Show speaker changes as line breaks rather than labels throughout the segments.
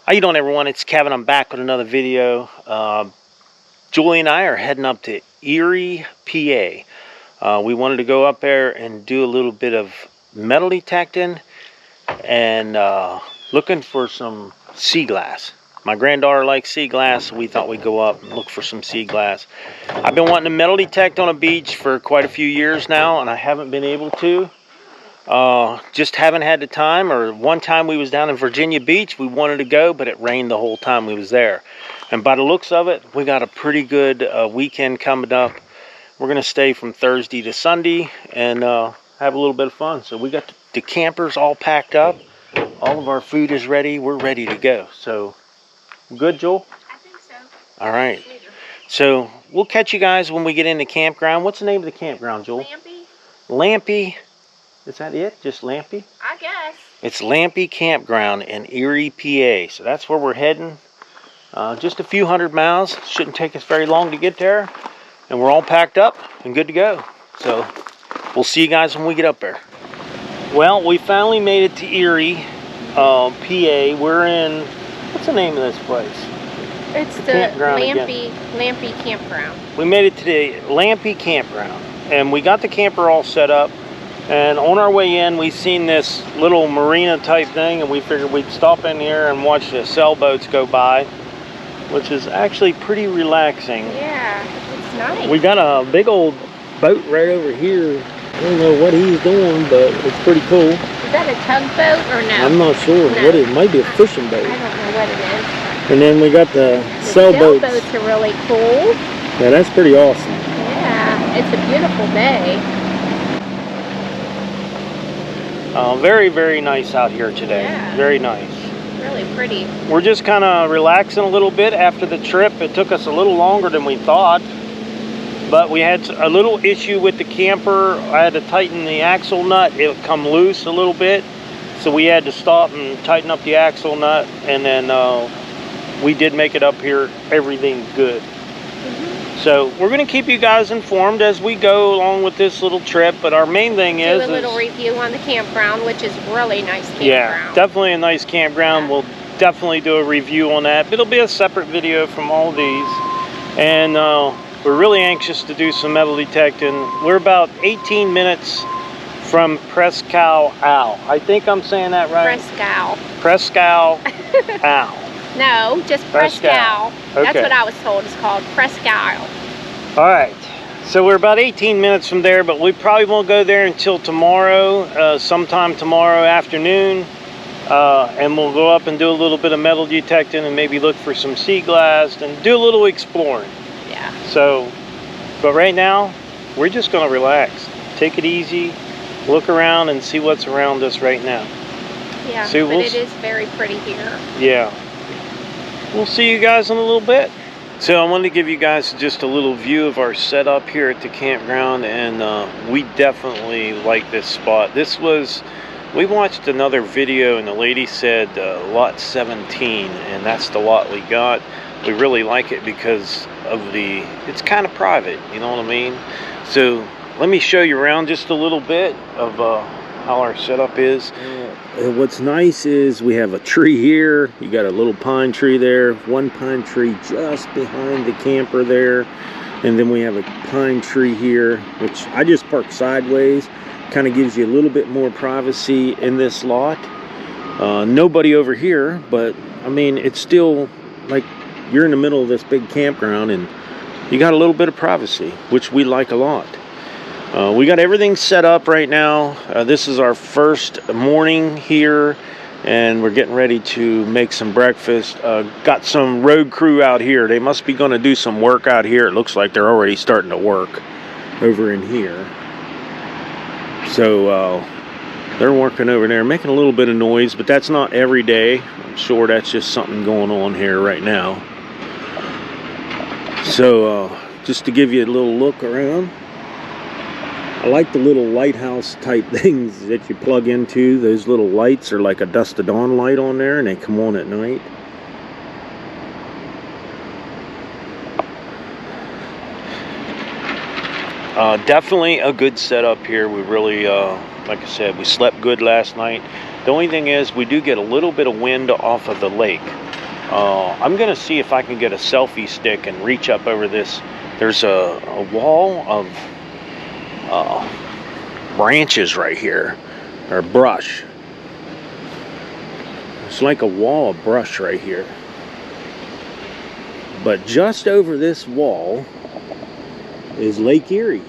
How you doing, everyone? It's Kevin. I'm back with another video. Julie and I are heading up to Erie PA. We wanted to go up there and do a little bit of metal detecting and looking for some sea glass. My granddaughter likes sea glass, so we thought we'd go up and look for some sea glass. I've been wanting to metal detect on a beach for quite a few years now, and I haven't been able to. Just haven't had the time. Or one time we was down in Virginia Beach, we wanted to go, but it rained the whole time we was there. And by the looks of it, we got a pretty good weekend coming up. We're gonna stay from Thursday to Sunday and have a little bit of fun. So we got the campers all packed up, all of our food is ready, we're ready to go. So good, Joel?
I think so.
All right, so we'll catch you guys when we get in the campground. What's the name of the campground, Joel?
Lampy?
Lampy. Is that it? Just Lampy?
I guess.
It's Lampy Campground in Erie, PA. So that's where we're heading. Just a few hundred miles. Shouldn't take us very long to get there. And we're all packed up and good to go. So we'll see you guys when we get up there. Well, we finally made it to Erie, PA. We're in, what's the name of this place?
It's the Lampy Campground.
We made it to the Lampy Campground. And we got the camper all set up. And on our way in, we seen this little marina type thing, and we figured we'd stop in here and watch the sailboats go by, which is actually pretty relaxing.
Yeah, it's nice.
We got a big old boat right over here. I don't know what he's doing, but it's pretty cool.
Is that a tugboat or no?
I'm not sure.
No.
What it might be, a fishing boat.
I don't know what it is.
And then we got the sailboats.
Sailboats are really cool.
Yeah, that's pretty awesome.
Yeah, it's a beautiful day.
Very, very nice out here today.
Yeah.
Very nice.
Really pretty.
We're just kind of relaxing a little bit after the trip. It took us a little longer than we thought, but we had a little issue with the camper. I had to tighten the axle nut. It would come loose a little bit, so we had to stop and tighten up the axle nut, and then we did make it up here. Everything's good. So we're going to keep you guys informed as we go along with this little trip, but our main thing is
do a little review on the campground, which is really nice campground.
Yeah, definitely a nice campground. We'll definitely do a review on that. It'll be a separate video from all these. And we're really anxious to do some metal detecting. We're about 18 minutes from Presque. I think I'm saying that right?
Presque. No, just Presque.
Okay.
That's what I was told. It's called Presque.
All right. So we're about 18 minutes from there, but we probably won't go there until tomorrow, sometime tomorrow afternoon. And we'll go up and do a little bit of metal detecting and maybe look for some sea glass and do a little exploring.
Yeah.
So, but right now, we're just going to relax. Take it easy, look around and see what's around us right now.
Yeah, so but it is very pretty here. Yeah.
We'll see you guys in a little bit. So I wanted to give you guys just a little view of our setup here at the campground, and we definitely like this spot. We watched another video and the lady said lot 17, and that's the lot we got. We really like it because of it's kind of private, you know what I mean? So let me show you around just a little bit of how our setup is. What's nice is we have a tree here. You got a little pine tree there, one pine tree just behind the camper there, and then we have a pine tree here, which I just parked sideways. Kind of gives you a little bit more privacy in this lot. Nobody over here, but I mean, it's still like you're in the middle of this big campground and you got a little bit of privacy, which we like a lot. We got everything set up right now. This is our first morning here, and we're getting ready to make some breakfast. Got some road crew out here. They must be going to do some work out here. It looks like they're already starting to work over in here. So they're working over there, making a little bit of noise, but that's not every day. I'm sure that's just something going on here right now. So just to give you a little look around. I like the little lighthouse type things that you plug into. Those little lights are like a dusk to dawn light on there, and they come on at night. Definitely a good setup here. We really, like I said, we slept good last night. The only thing is we do get a little bit of wind off of the lake. I'm gonna see if I can get a selfie stick and reach up over this. There's a wall of branches right here, or brush. It's like a wall of brush right here. But just over this wall is Lake Erie.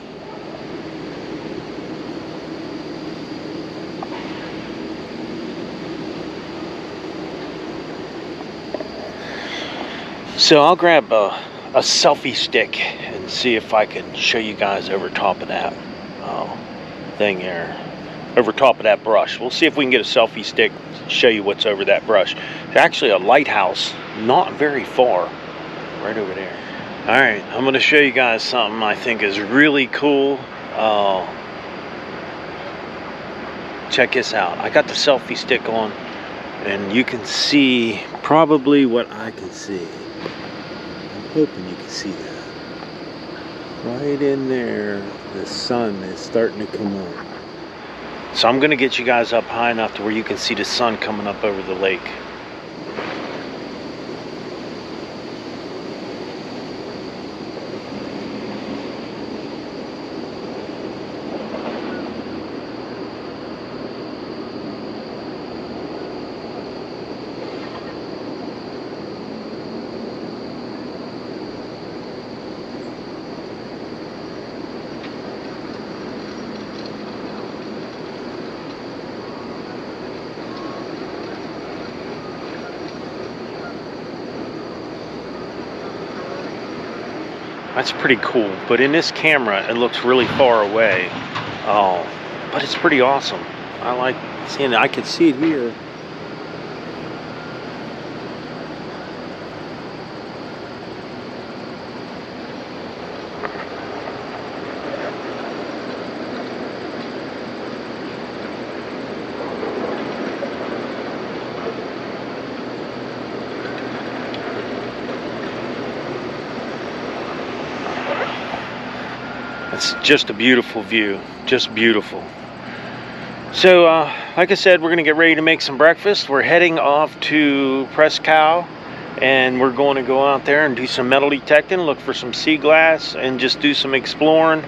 So I'll grab a selfie stick and see if I can show you guys over top of that thing there. Over top of that brush. We'll see if we can get a selfie stick to show you what's over that brush. It's actually a lighthouse, not very far, right over there. All right, I'm going to show you guys something I think is really cool. Check this out. I got the selfie stick on, and you can see probably what I can see. I'm hoping you can see that. Right in there, the sun is starting to come up. So I'm going to get you guys up high enough to where you can see the sun coming up over the lake. That's pretty cool, but in this camera it looks really far away. But it's pretty awesome. I like seeing it. I can see it here. It's just a beautiful view, just beautiful. So like I said, we're gonna get ready to make some breakfast. We're heading off to Presque, and we're going to go out there and do some metal detecting, look for some sea glass, and just do some exploring.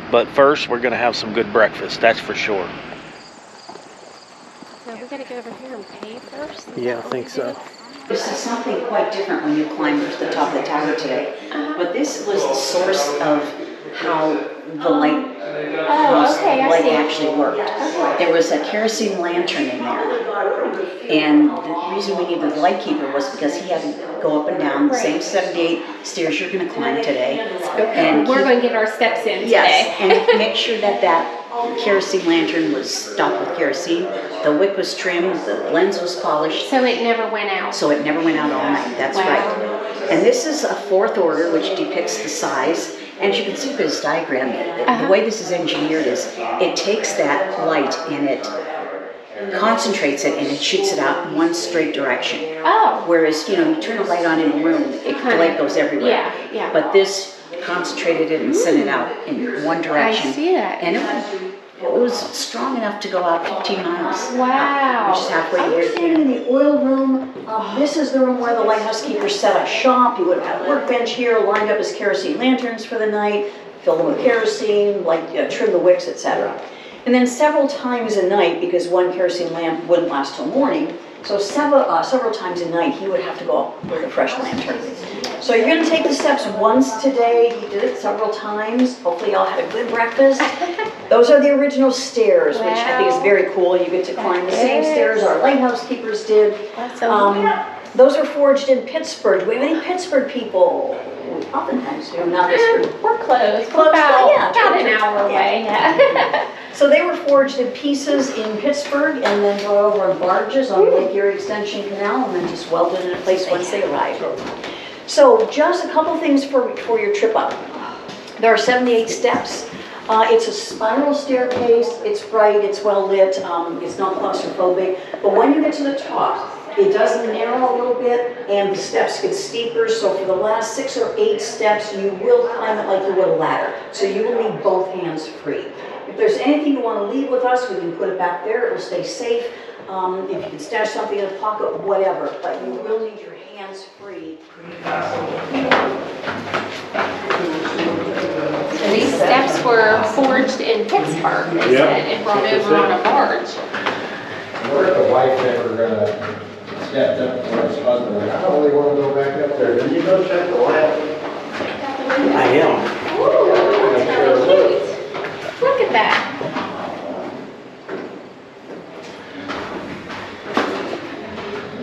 But first, we're gonna have some good breakfast, that's for sure.
So we gotta go over here and pay first?
Yeah, I think so.
This is something quite different when you climb to the top of the tower today. But this was the source of how the light actually worked. There was a kerosene lantern in there, and the reason we needed the light keeper was because he had to go up and down the same 78 stairs you're going to climb today.
And we're going to get our steps in today.
And make sure that kerosene lantern was stocked with kerosene. The wick was trimmed, the lens was polished.
So it never went out.
So it never went out all night, that's right. And this is a fourth order, which depicts the size. And as you can see from this diagram, the way this is engineered is it takes that light and it concentrates it and it shoots it out in one straight direction.
Oh.
Whereas, you turn a light on in a room, the light goes everywhere.
Yeah.
But this concentrated it and sent it out in one direction.
I see that.
And it was strong enough to go out 15 miles.
Wow.
Which is halfway
I'm
here.
standing in the oil room. This is the room where the lighthouse keeper set up shop. He would have had a workbench here, lined up his kerosene lanterns for the night, fill them with kerosene, trim the wicks, etc. And then several times a night, because one kerosene lamp wouldn't last till morning, so several times a night he would have to go up with a fresh lantern. So you're going to take the steps once today. He did it several times. Hopefully y'all had a good breakfast. Those are the original stairs, which I think is very cool. You get to climb the same stairs our lighthouse keepers did. Those are forged in Pittsburgh. Do we have any Pittsburgh people? Oftentimes do, not Pittsburgh.
We're close.
About
an hour away. Yeah.
So they were forged in pieces in Pittsburgh and then brought over on barges on the Lake Erie Extension Canal and then just welded in place once they arrived. So just a couple things for your trip up. There are 78 steps. It's a spiral staircase. It's bright, it's well lit, it's not claustrophobic. But when you get to the top, it does narrow a little bit and the steps get steeper. So for the last 6 or 8 steps, you will climb it like you would a ladder. So you will leave both hands free. If there's anything you want to leave with us, we can put it back there. It will stay safe. If you can stash something in a pocket, whatever, but you will need your hands free.
So these steps were forged in Pittsburgh, they said, and brought over on a barge.
What if the wife ever stepped up for his husband? I don't really want to go back up there. Can you go check the lamp?
I am.
Ooh, that's really cute. Look at that.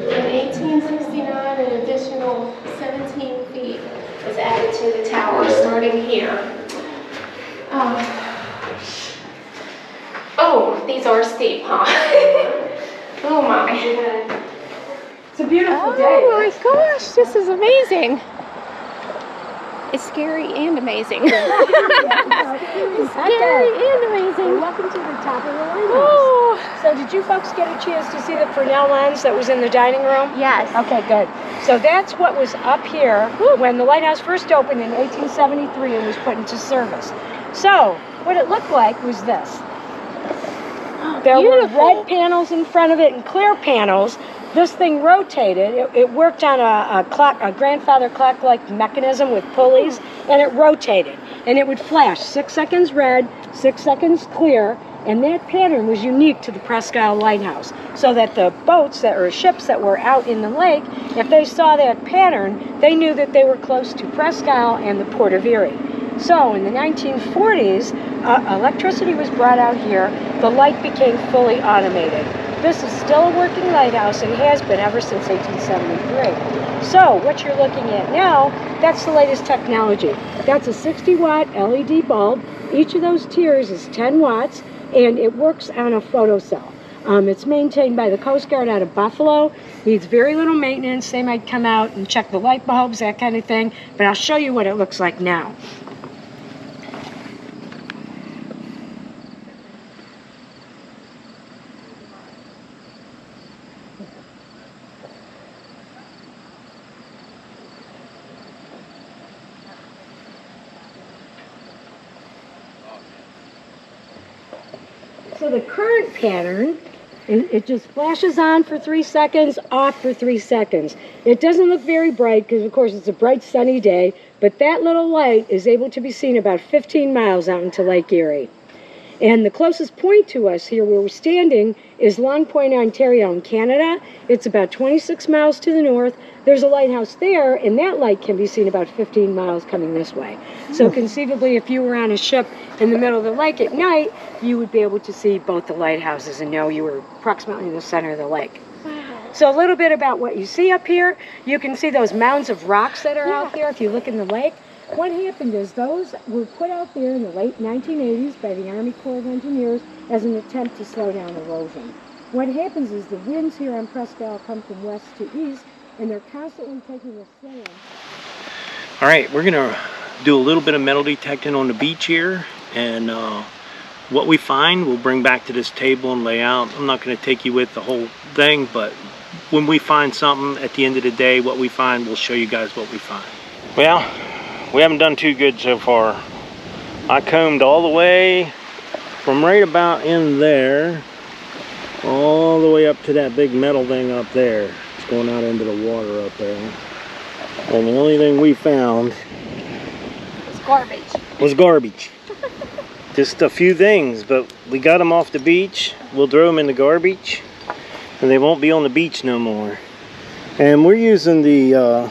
In 1869, an additional 17 feet was added to the tower, starting here. Oh, these are steep, huh? Oh my.
It's a beautiful day.
Oh my gosh, this is amazing. It's scary and amazing. It's scary and amazing.
Welcome to the top of the lighthouse.
Oh.
So did you folks get a chance to see the Fresnel lens that was in the dining room?
Yes.
Okay, good. So that's what was up here when the lighthouse first opened in 1873 and was put into service. So what it looked like was this. There were red panels in front of it and clear panels. This thing rotated. It worked on a grandfather clock-like mechanism with pulleys, and it rotated. And it would flash 6 seconds red, 6 seconds clear, and that pattern was unique to the Presque Lighthouse. So that the boats or ships that were out in the lake, if they saw that pattern, they knew that they were close to Presque and the Port of Erie. So in the 1940s, electricity was brought out here. The light became fully automated. This is still a working lighthouse and has been ever since 1873. So what you're looking at now, that's the latest technology. That's a 60-watt LED bulb. Each of those tiers is 10 watts, and it works on a photocell. It's maintained by the Coast Guard out of Buffalo. Needs very little maintenance. They might come out and check the light bulbs, that kind of thing. But I'll show you what it looks like now. So the current pattern, it just flashes on for 3 seconds, off for 3 seconds. It doesn't look very bright because, of course, it's a bright sunny day, but that little light is able to be seen about 15 miles out into Lake Erie. And the closest point to us here where we're standing is Long Point, Ontario in Canada. It's about 26 miles to the north. There's a lighthouse there, and that light can be seen about 15 miles coming this way. So conceivably, if you were on a ship in the middle of the lake at night, you would be able to see both the lighthouses and know you were approximately in the center of the lake. So a little bit about what you see up here. You can see those mounds of rocks that are out there if you look in the lake. What happened is those were put out there in the late 1980s by the Army Corps of Engineers as an attempt to slow down erosion. What happens is the winds here on Presque come from west to east, and they're constantly taking the sand.
All right, we're gonna do a little bit of metal detecting on the beach here, and what we find we'll bring back to this table and lay out. I'm not gonna take you with the whole thing, but when we find something at the end of the day, what we find, we'll show you guys what we find. Well, we haven't done too good so far. I combed all the way from right about in there all the way up to that big metal thing up there. It's going out into the water up there. And the only thing we found was garbage. Just a few things, but we got them off the beach. We'll throw them in the garbage and they won't be on the beach no more. And we're using the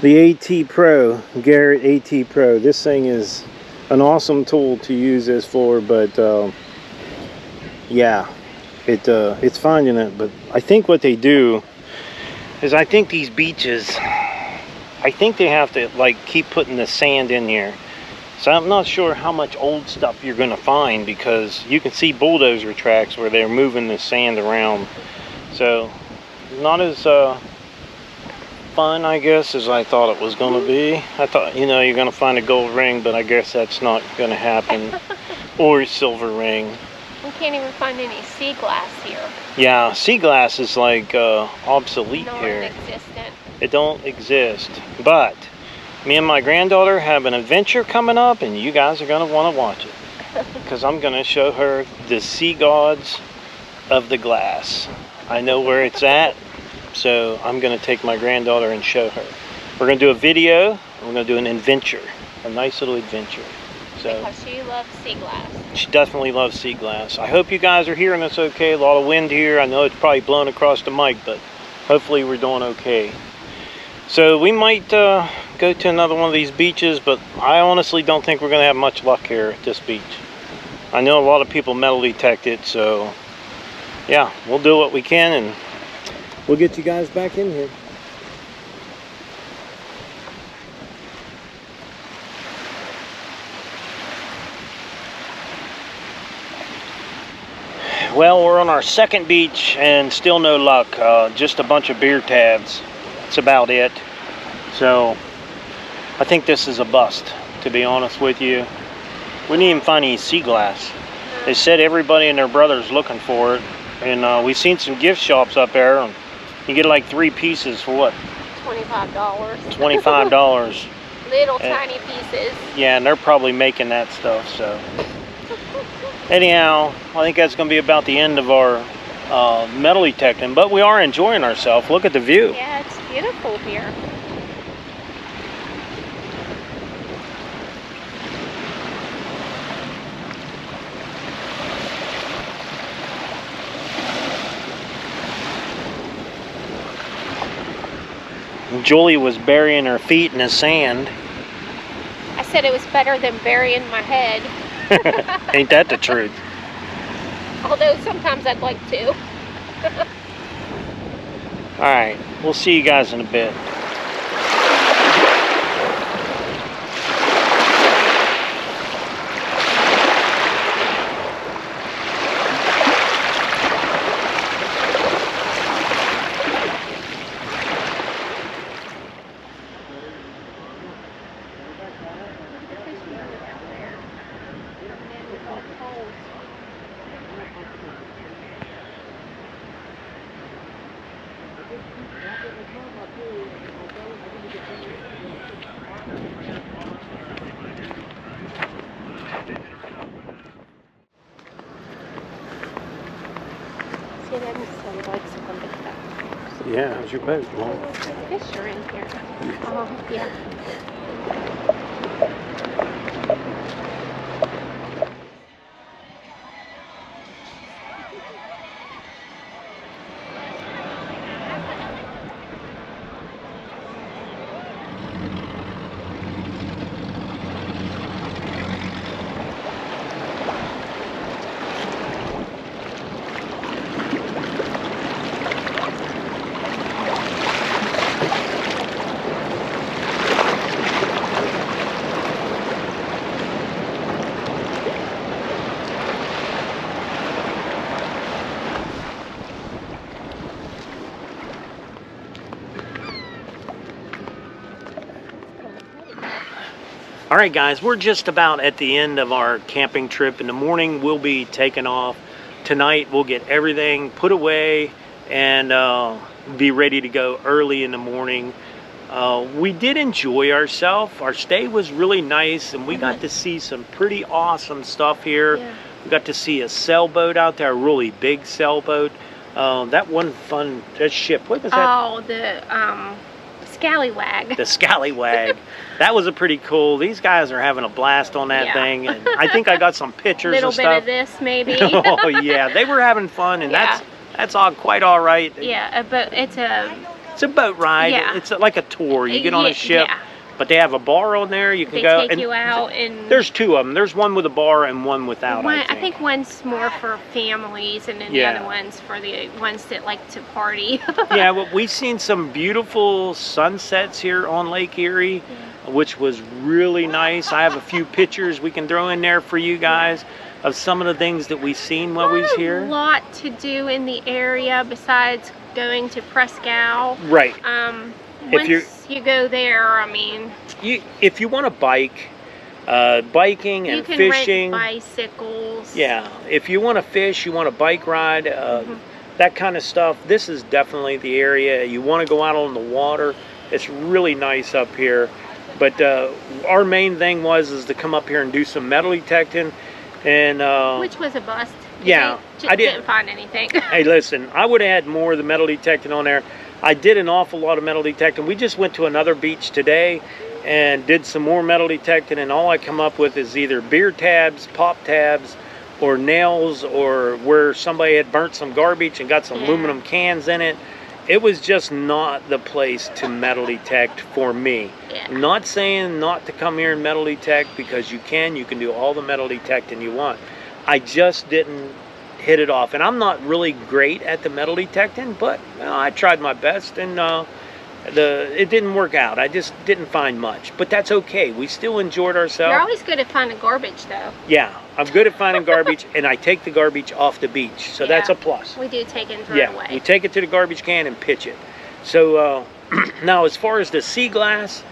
AT Pro, Garrett AT Pro. This thing is an awesome tool to use this for, but yeah, it's finding it. But I think what they do is, I think these beaches, I think they have to like keep putting the sand in here. So I'm not sure how much old stuff you're gonna find, because you can see bulldozer tracks where they're moving the sand around. So not as fun, I guess, as I thought it was going to be. I thought, you know, you're going to find a gold ring, but I guess that's not going to happen. Or a silver ring.
We can't even find any sea glass here.
Yeah, sea glass is like obsolete here.
Non-existent.
It don't exist. But me and my granddaughter have an adventure coming up, and you guys are going to want to watch it. Because I'm going to show her the sea gods of the glass. I know where it's at, so I'm gonna take my granddaughter and show her. We're gonna do a video, and we're gonna do an adventure, a nice little adventure. So
Because she loves sea glass.
she definitely loves sea glass. I hope you guys are hearing us okay. A lot of wind here. I know it's probably blowing across the mic, but hopefully we're doing okay. So we might go to another one of these beaches, but I honestly don't think we're gonna have much luck here at this beach. I know a lot of people metal detect it, so yeah, we'll do what we can and we'll get you guys back in here. Well, we're on our second beach and still no luck. Just a bunch of beer tabs. That's about it. So I think this is a bust, to be honest with you. We didn't even find any sea glass. They said everybody and their brother's looking for it. And we've seen some gift shops up there. And you get like 3 pieces for what?
$25.
$25.
Little tiny pieces.
Yeah, and they're probably making that stuff, so. Anyhow, I think that's going to be about the end of our metal detecting, but we are enjoying ourselves. Look at the view.
Yeah, it's beautiful here.
Julie was burying her feet in the sand.
I said it was better than burying my head.
Ain't that the truth?
Although sometimes I'd like to.
Alright, we'll see you guys in a bit.
See, that is so like someone to cut.
Yeah, how's your boat, Mom?
Fish are in here. Oh, yeah.
All right, guys, we're just about at the end of our camping trip. In the morning, we'll be taking off. Tonight, we'll get everything put away and be ready to go early in the morning. We did enjoy ourselves. Our stay was really nice, and we got to see some pretty awesome stuff here.
Yeah.
We got to see a sailboat out there, a really big sailboat. That one fun, that ship, what was that?
Oh, the scallywag.
The scallywag. That was a pretty cool. These guys are having a blast on that
Yeah.
thing, and I think I got some pictures
Little
and
bit
stuff.
of this, maybe.
Oh yeah, they were having fun, and
Yeah.
that's all quite all right.
Yeah, but it's a
It's a boat ride.
Yeah.
It's like a tour. You get on a ship,
Yeah.
but they have a bar on there. You can
They
go.
take
and
you out and
there's 2 of them. There's one with a bar and one without.
one,
I think.
one's more for families, and then
Yeah.
the other one's for the ones that like to party.
Yeah, well, we've seen some beautiful sunsets here on Lake Erie, which was really nice. I have a few pictures we can throw in there for you guys of some of the things that we've seen while we was
Not
here.
a lot to do in the area besides going to Presque.
Right. If you're-
Once you go there, I mean,
If you want to bike, biking
you
and
can
fishing.
rent bicycles.
Yeah, if you want to fish, you want to bike ride, that kind of stuff, this is definitely the area. You want to go out on the water, it's really nice up here. But our main thing is to come up here and do some metal detecting, and
Which was a bust.
Yeah, I
didn't find anything.
Hey, listen, I would have had more of the metal detecting on there. I did an awful lot of metal detecting. We just went to another beach today and did some more metal detecting, and all I come up with is either beer tabs, pop tabs, or nails, or where somebody had burnt some garbage and got some aluminum cans in it. It was just not the place to metal detect for me.
Yeah.
Not saying not to come here and metal detect, because you can do all the metal detecting you want. I just didn't hit it off, and I'm not really great at the metal detecting, but I tried my best, and it didn't work out. I just didn't find much, but that's okay. We still enjoyed ourselves.
You're always good at finding garbage, though.
Yeah, I'm good at finding garbage, and I take the garbage off the beach, so that's a plus.
We do take it and throw it away.
We take it to the garbage can and pitch it. So now, as far as the sea glass,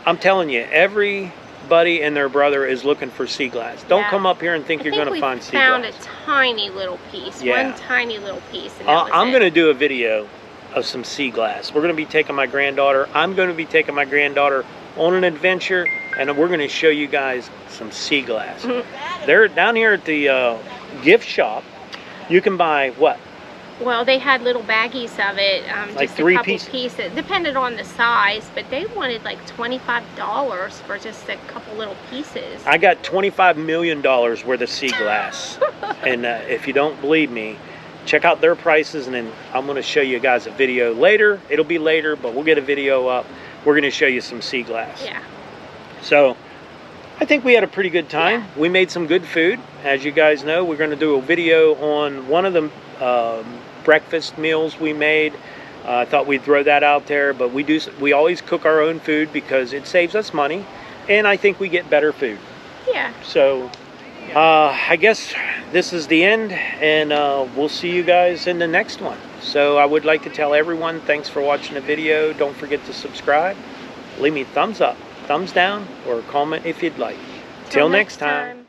I'm telling you, everybody and their brother is looking for sea glass. Don't come up here and think you're going to find sea glass.
I think we found a tiny little piece, one tiny little piece. And
I'm going to do a video of some sea glass. We're going to be taking my granddaughter. I'm going to be taking my granddaughter on an adventure, and we're going to show you guys some sea glass. They're down here at the gift shop. You can buy what?
Well, they had little baggies of it,
like
just
3
a couple
pieces.
pieces, depended on the size, but they wanted like $25 for just a couple little pieces.
I got $25 million worth of sea glass, and if you don't believe me, check out their prices, and then I'm going to show you guys a video later. It'll be later, but we'll get a video up. We're going to show you some sea glass.
Yeah.
So I think we had a pretty good time. We made some good food. As you guys know, we're going to do a video on one of the breakfast meals we made. I thought we'd throw that out there, but we always cook our own food because it saves us money, and I think we get better food.
Yeah.
So I guess this is the end, and we'll see you guys in the next one. So I would like to tell everyone, thanks for watching the video. Don't forget to subscribe. Leave me a thumbs up, thumbs down, or a comment if you'd like. Till next time.